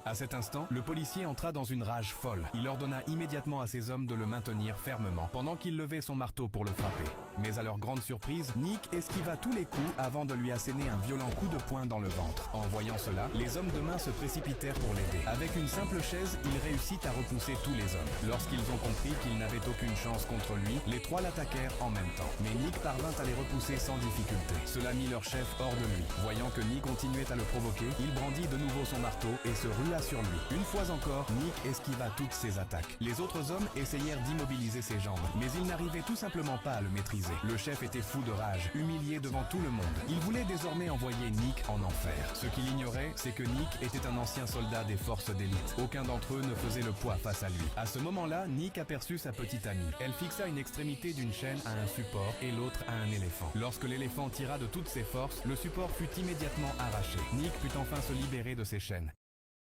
À cet instant, le policier entra dans une rage folle. Il ordonna immédiatement à ses hommes de le maintenir fermement, pendant qu'il levait son marteau pour le frapper. Mais à leur grande surprise, Nick esquiva tous les coups avant de lui asséner un violent coup de poing dans le ventre. En voyant cela, les hommes de main se précipitèrent pour l'aider. Avec une simple chaise, il réussit à repousser tous les hommes. Lorsqu'ils ont compris qu'ils n'avaient aucune chance contre lui, les trois l'attaquèrent en même temps. Mais Nick parvint à les repousser sans difficulté. Cela mit leur chef hors de lui. Voyant que Nick continuait à le provoquer, il brandit de nouveau son marteau et se rua sur lui. Une fois encore, Nick esquiva toutes ses attaques. Les autres hommes essayèrent d'immobiliser ses jambes, mais ils n'arrivaient tout simplement pas à le maîtriser. Le chef était fou de rage, humilié devant tout le monde. Il voulait désormais envoyer Nick en enfer. Ce qu'il ignorait, c'est que Nick était un ancien soldat des forces d'élite. Aucun d'entre eux ne faisait le poids face à lui. À ce moment-là, Nick aperçut sa petite amie. Elle fixa une extrémité d'une chaîne à un support et l'autre à un éléphant. Lorsque l'éléphant tira de toutes ses forces, le support fut immédiatement arraché. Nick put enfin se libérer de ses chaînes.